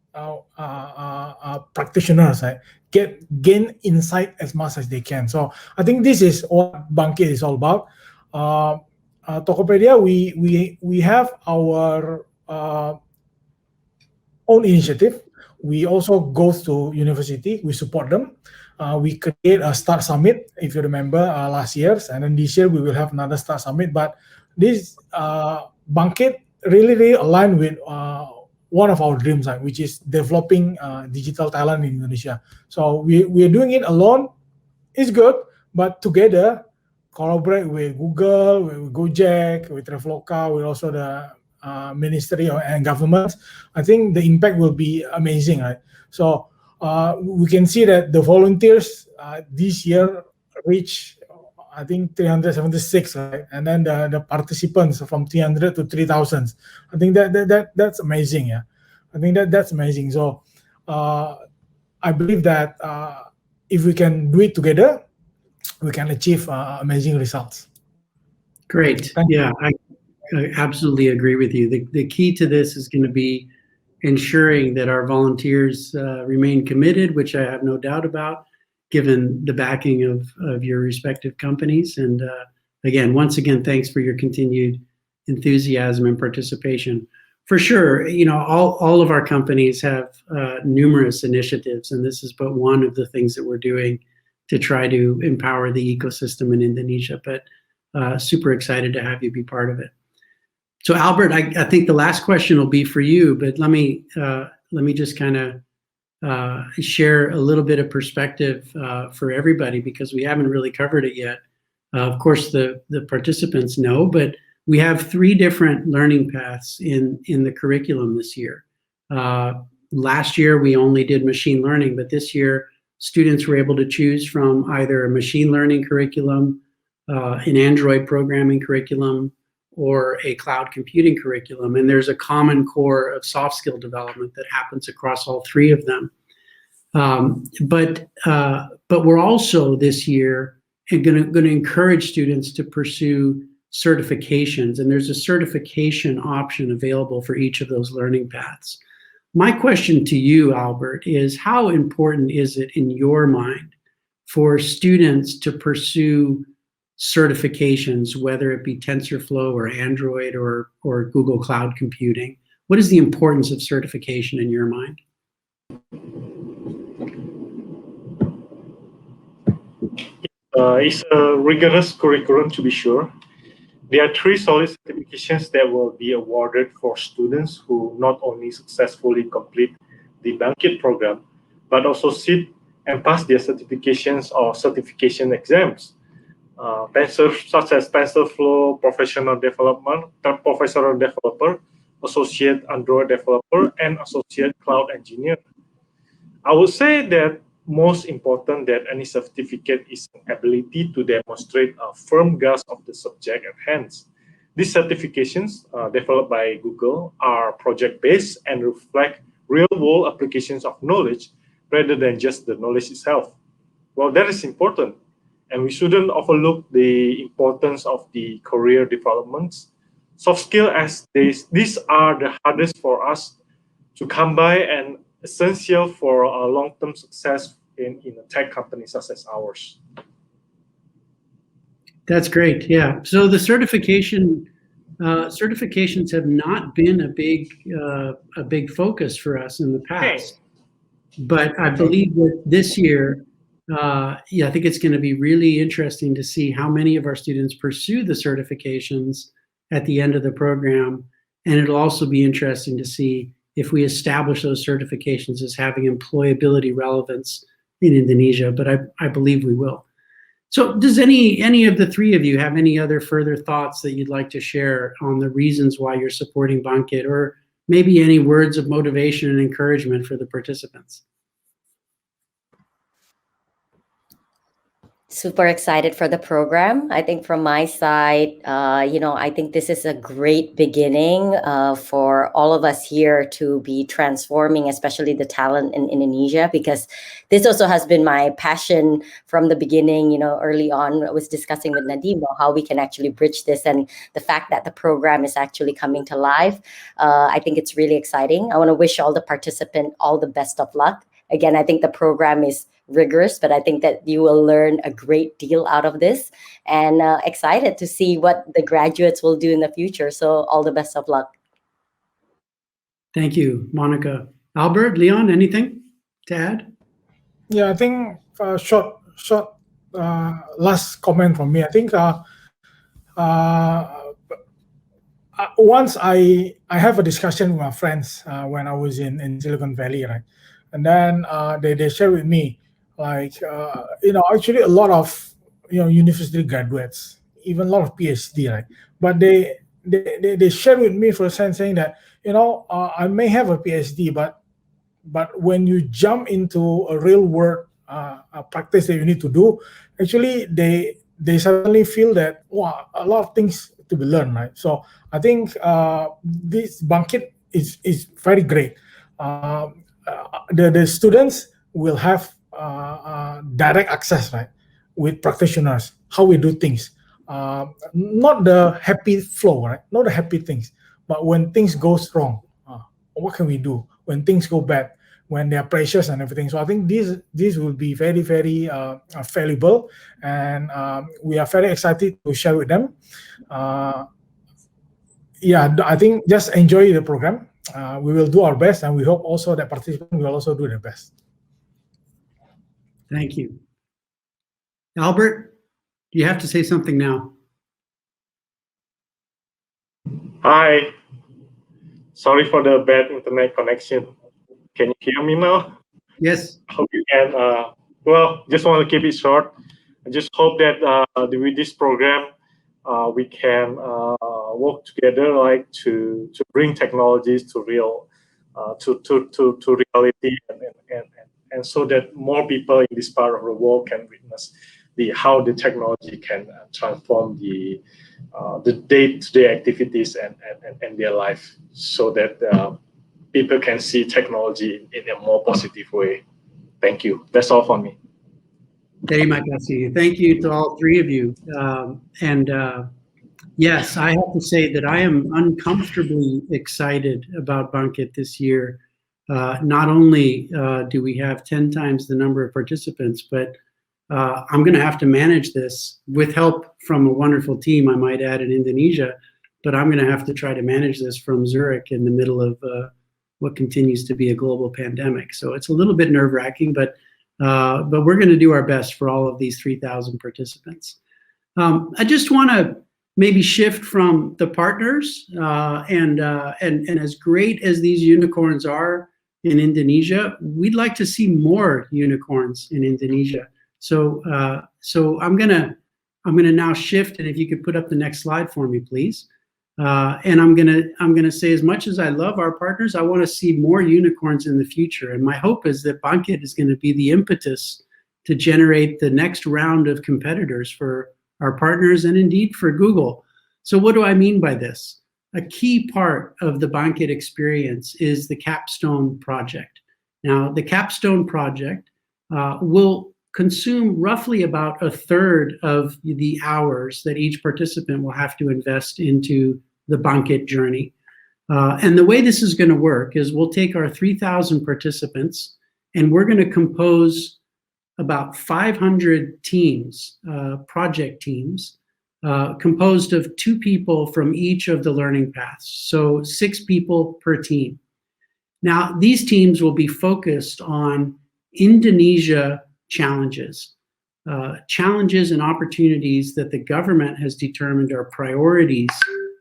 practitioners, right? Gain insight as much as they can. So I think this is what Bangkit is all about. Tokopedia, we have our own initiative. We also go to university. We support them. We create a Start Summit, if you remember, last year, and then this year we will have another Start Summit. But this Bangkit really aligned with one of our dreams, which is developing digital talent in Indonesia. So we're doing it alone. It's good, but together, collaborate with Google, with Gojek, with Traveloka, with also the ministry and governments. I think the impact will be amazing, right? So we can see that the volunteers this year reach, I think, 376, right? And then the participants from 300 to 3,000. I think that's amazing, yeah. I think that's amazing. So I believe that if we can do it together, we can achieve amazing results. Great. Yeah, I absolutely agree with you. The key to this is going to be ensuring that our volunteers remain committed, which I have no doubt about, given the backing of your respective companies. And again, once again, thanks for your continued enthusiasm and participation. For sure, all of our companies have numerous initiatives, and this is but one of the things that we're doing to try to empower the ecosystem in Indonesia. But super excited to have you be part of it. So Albert, I think the last question will be for you, but let me just kind of share a little bit of perspective for everybody, because we haven't really covered it yet. Of course, the participants know, but we have 3 different learning paths in the curriculum this year. Last year, we only did machine learning, but this year, students were able to choose from either a machine learning curriculum, an Android programming curriculum, or a cloud computing curriculum. And there's a common core of soft skill development that happens across all 3 of them. But we're also this year going to encourage students to pursue certifications, and there's a certification option available for each of those learning paths. My question to you, Albert, is how important is it in your mind for students to pursue certifications, whether it be TensorFlow or Android or Google Cloud Computing? What is the importance of certification in your mind? It's a rigorous curriculum, to be sure. There are 3 solid certifications that will be awarded for students who not only successfully complete the Bangkit program, but also sit and pass their certifications or certification exams, such as TensorFlow Professional Development, Professional Developer, Associate Android Developer, and Associate Cloud Engineer. I would say that most important that any certificate is an ability to demonstrate a firm grasp of the subject at hand. These certifications, developed by Google, are project-based and reflect real-world applications of knowledge rather than just the knowledge itself. Well, that is important, and we shouldn't overlook the importance of the career developments. Soft skills as these are the hardest for us to come by and essential for a long-term success in a tech company such as ours. That's great. Yeah. So the certifications have not been a big focus for us in the past, but I believe that this year, I think it's going to be really interesting to see how many of our students pursue the certifications at the end of the program, and it'll also be interesting to see if we establish those certifications as having employability relevance in Indonesia, but I believe we will. So does any of the 3 of you have any other further thoughts that you'd like to share on the reasons why you're supporting Bangkit, or maybe any words of motivation and encouragement for the participants? Super excited for the program. I think from my side, I think this is a great beginning for all of us here to be transforming, especially the talent in Indonesia, because this also has been my passion from the beginning. Early on, I was discussing with Nadim how we can actually bridge this, and the fact that the program is actually coming to life, I think it's really exciting. I want to wish all the participants all the best of luck. Again, I think the program is rigorous, but I think that you will learn a great deal out of this, and excited to see what the graduates will do in the future. So all the best of luck. Thank you, Monica. Albert, Leon, anything to add? Yeah, I think short last comment from me. I think once I have a discussion with my friends when I was in Silicon Valley, right? And then they share with me, like, actually a lot of, university graduates, even a lot of PhD, right? But they share with me for a sense saying that, I may have a PhD, but when you jump into a real world practice that you need to do, actually they suddenly feel that, wow, a lot of things to be learned, right? So I think this Bangkit is very great. The students will have direct access, right, with practitioners, how we do things. Not the happy flow, right? Not the happy things, but when things go wrong, what can we do? When things go bad, when they are precious and everything. So I think this will be very, very valuable, and we are very excited to share with them. Yeah, I think just enjoy the program. We will do our best, and we hope also that participants will also do their best. Thank you. Albert, you have to say something now. Hi. Sorry for the bad internet connection. Can you hear me now? Yes. Hope you can. Well, just want to keep it short. I just hope that with this program, we can work together, like to bring technologies to real, to reality, and so that more people in this part of the world can witness how the technology can transform the day-to-day activities and their life, so that people can see technology in a more positive way. Thank you. That's all for me. Terima kasih. Thank you to all three of you. Yes, I have to say that I am uncomfortably excited about Bangkit this year. Not only do we have 10 times the number of participants, but I'm going to have to manage this with help from a wonderful team, I might add, in Indonesia, but I'm going to have to try to manage this from Zurich in the middle of what continues to be a global pandemic. So it's a little bit nerve-wracking, but we're going to do our best for all of these 3,000 participants. I just want to maybe shift from the partners, and as great as these unicorns are in Indonesia, we'd like to see more unicorns in Indonesia. So I'm gonna now shift, and if you could put up the next slide for me, please. And I'm gonna say, as much as I love our partners, I want to see more unicorns in the future. And my hope is that Bangkit is going to be the impetus to generate the next round of competitors for our partners, and indeed for Google. So what do I mean by this? A key part of the Bangkit experience is the capstone project. Now, the capstone project will consume roughly about a third of the hours that each participant will have to invest into the Bangkit journey. And the way this is going to work is we'll take our 3,000 participants, and we're going to compose about 500 teams, project teams, composed of 2 people from each of the learning paths, so 6 people per team. Now, these teams will be focused on Indonesia challenges, challenges and opportunities that the government has determined are priorities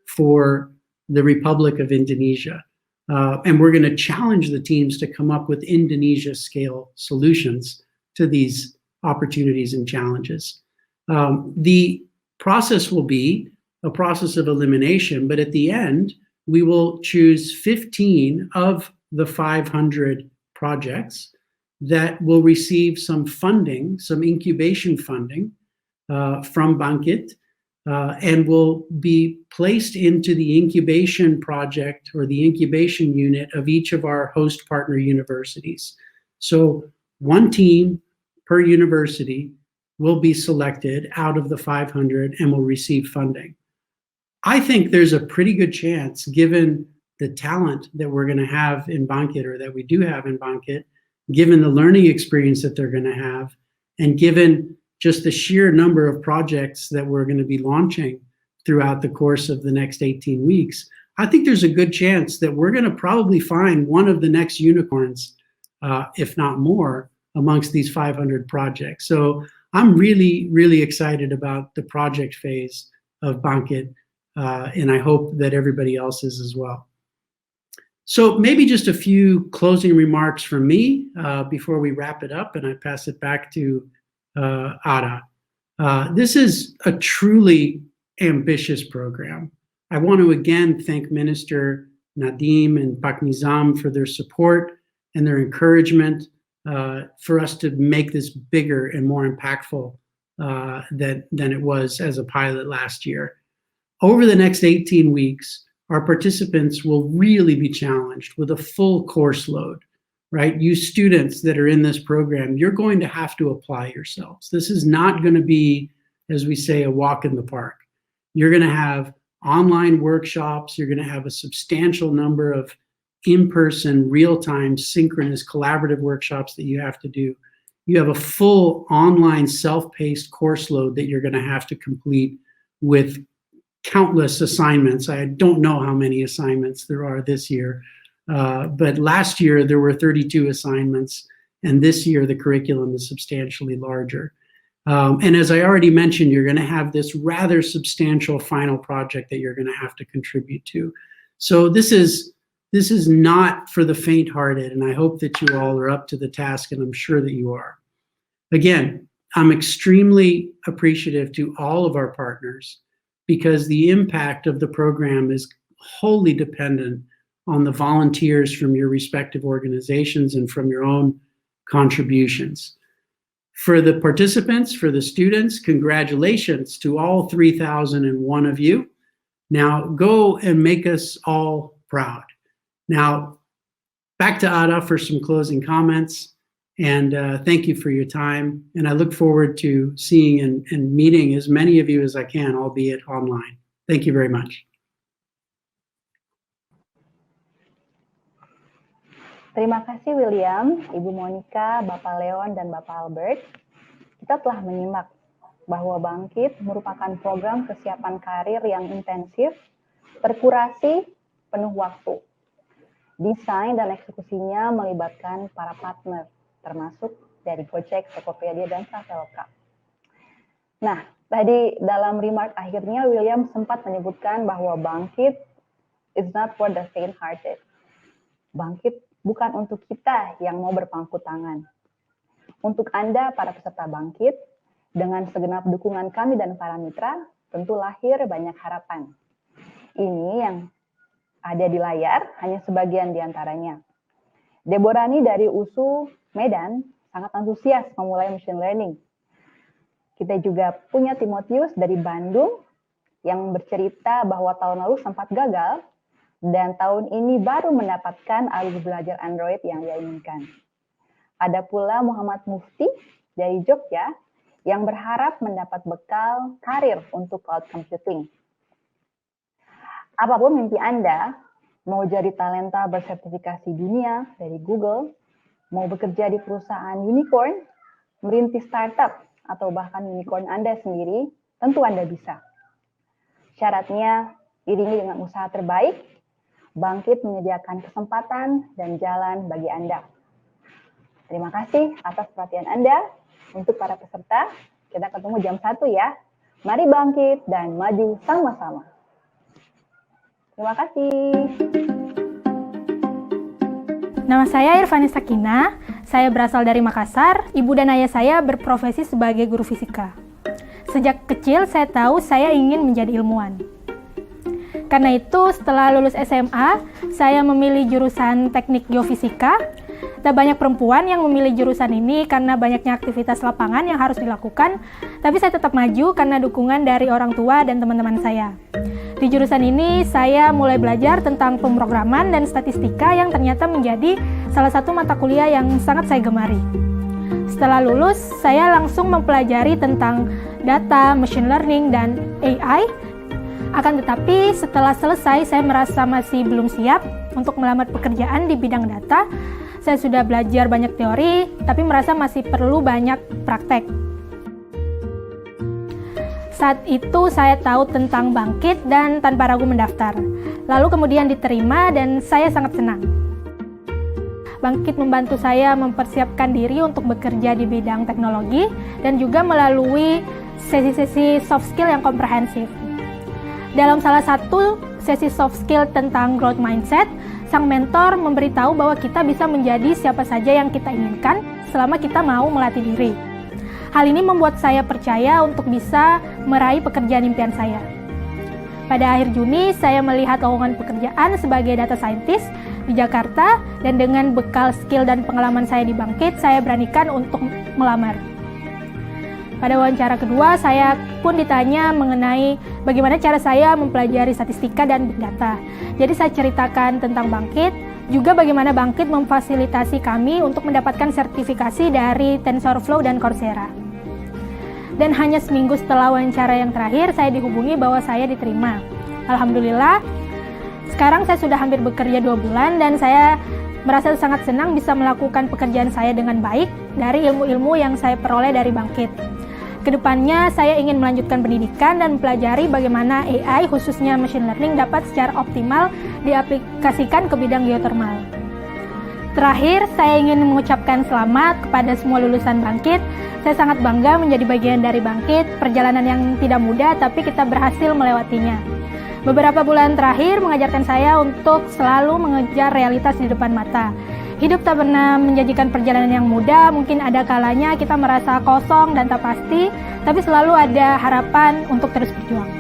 for the Republic of Indonesia. And we're going to challenge the teams to come up with Indonesia scale solutions to these opportunities and challenges. The process will be a process of elimination, but at the end, we will choose 15 of the 500 projects that will receive some funding, some incubation funding from Bangkit, and will be placed into the incubation project or the incubation unit of each of our host partner universities. So 1 team per university will be selected out of the 500 and will receive funding. I think there's a pretty good chance, given the talent that we're going to have in Bangkit, or that we do have in Bangkit, given the learning experience that they're going to have, and given just the sheer number of projects that we're going to be launching throughout the course of the next 18 weeks, I think there's a good chance that we're going to probably find one of the next unicorns, if not more, amongst these 500 projects. So I'm really, really excited about the project phase of Bangkit, and I hope that everybody else is as well. So maybe just a few closing remarks from me before we wrap it up, and I pass it back to Ara. This is a truly ambitious program. I want to again thank Minister Nadiem and Pak Nizam for their support and their encouragement for us to make this bigger and more impactful than it was as a pilot last year. Over the next 18 weeks, our participants will really be challenged with a full course load, right? You students that are in this program, you're going to have to apply yourselves. This is not going to be, as we say, a walk in the park. You're going to have online workshops. You're going to have a substantial number of in-person, real-time, synchronous, collaborative workshops that you have to do. You have a full online self-paced course load that you're going to have to complete with countless assignments. I don't know how many assignments there are this year, but last year there were 32 assignments, and this year the curriculum is substantially larger. And as I already mentioned, you're going to have this rather substantial final project that you're going to have to contribute to. So this is not for the faint-hearted, and I hope that you all are up to the task, and I'm sure that you are. Again, I'm extremely appreciative to all of our partners because the impact of the program is wholly dependent on the volunteers from your respective organizations and from your own contributions. For the participants, for the students, congratulations to all 3,001 of you. Now go and make us all proud. Now, back to Ada for some closing comments, and thank you for your time, and I look forward to seeing and meeting as many of you as I can, albeit online. Thank you very much. Terima kasih William, Ibu Monica, Bapak Leon, dan Bapak Albert. Kita telah menyimak bahwa Bangkit merupakan program kesiapan karir yang intensif, terkurasi, penuh waktu. Desain dan eksekusinya melibatkan para partner, termasuk dari Gojek, Tokopedia, dan Traveloka. Nah, tadi dalam remark akhirnya William sempat menyebutkan bahwa Bangkit is not for the faint-hearted. Bangkit bukan untuk kita yang mau berpangku tangan. Untuk Anda, para peserta Bangkit, dengan segenap dukungan kami dan para mitra, tentu lahir banyak harapan. Ini yang ada di layar, hanya sebagian di antaranya. Deborani dari USU Medan sangat antusias memulai machine learning. Kita juga punya Timotius dari Bandung yang bercerita bahwa tahun lalu sempat gagal dan tahun ini baru mendapatkan alih belajar Android yang dia inginkan. Ada pula Muhammad Mufti dari Jogja yang berharap mendapat bekal karir untuk cloud computing. Apapun mimpi Anda, mau jadi talenta bersertifikasi dunia dari Google, mau bekerja di perusahaan unicorn, merintis startup, atau bahkan unicorn Anda sendiri, tentu Anda bisa. Syaratnya, iringi dengan usaha terbaik, Bangkit menyediakan kesempatan dan jalan bagi Anda. Terima kasih atas perhatian Anda. Untuk para peserta, kita ketemu jam 1 ya. Mari bangkit dan maju sama-sama. Terima kasih. Nama saya Irfani Sakina, saya berasal dari Makassar. Ibu dan ayah saya berprofesi sebagai guru fisika. Sejak kecil saya tahu saya ingin menjadi ilmuwan. Karena itu setelah lulus SMA, saya memilih jurusan teknik geofisika. Tak banyak perempuan yang memilih jurusan ini karena banyaknya aktivitas lapangan yang harus dilakukan, tapi saya tetap maju karena dukungan dari orang tua dan teman-teman saya. Di jurusan ini, saya mulai belajar tentang pemrograman dan statistika yang ternyata menjadi salah satu mata kuliah yang sangat saya gemari. Setelah lulus, saya langsung mempelajari tentang data, machine learning, dan AI. Akan tetapi, setelah selesai, saya merasa masih belum siap untuk melamar pekerjaan di bidang data. Saya sudah belajar banyak teori, tapi merasa masih perlu banyak praktek. Saat itu saya tahu tentang Bangkit dan tanpa ragu mendaftar. Lalu kemudian diterima dan saya sangat senang. Bangkit membantu saya mempersiapkan diri untuk bekerja di bidang teknologi dan juga melalui sesi-sesi soft skill yang komprehensif. Dalam salah satu sesi soft skill tentang growth mindset, sang mentor memberitahu bahwa kita bisa menjadi siapa saja yang kita inginkan selama kita mau melatih diri. Hal ini membuat saya percaya untuk bisa meraih pekerjaan impian saya. Pada akhir Juni, saya melihat lowongan pekerjaan sebagai data scientist di Jakarta, dan dengan bekal skill dan pengalaman saya di Bangkit, saya beranikan untuk melamar. Pada wawancara kedua, saya pun ditanya mengenai bagaimana cara saya mempelajari statistika dan big data. Jadi saya ceritakan tentang Bangkit, juga bagaimana Bangkit memfasilitasi kami untuk mendapatkan sertifikasi dari TensorFlow dan Coursera. Dan hanya seminggu setelah wawancara yang terakhir, saya dihubungi bahwa saya diterima. Alhamdulillah, Sekarang saya sudah hampir bekerja 2 bulan dan saya merasa sangat senang bisa melakukan pekerjaan saya dengan baik dari ilmu-ilmu yang saya peroleh dari Bangkit. Kedepannya saya ingin melanjutkan pendidikan dan mempelajari bagaimana AI khususnya machine learning dapat secara optimal diaplikasikan ke bidang geothermal. Terakhir, saya ingin mengucapkan selamat kepada semua lulusan Bangkit. Saya sangat bangga menjadi bagian dari Bangkit, perjalanan yang tidak mudah tapi kita berhasil melewatinya. Beberapa bulan terakhir mengajarkan saya untuk selalu mengejar realitas di depan mata. Hidup tak pernah menjanjikan perjalanan yang mudah, mungkin ada kalanya kita merasa kosong dan tak pasti, tapi selalu ada harapan untuk terus berjuang.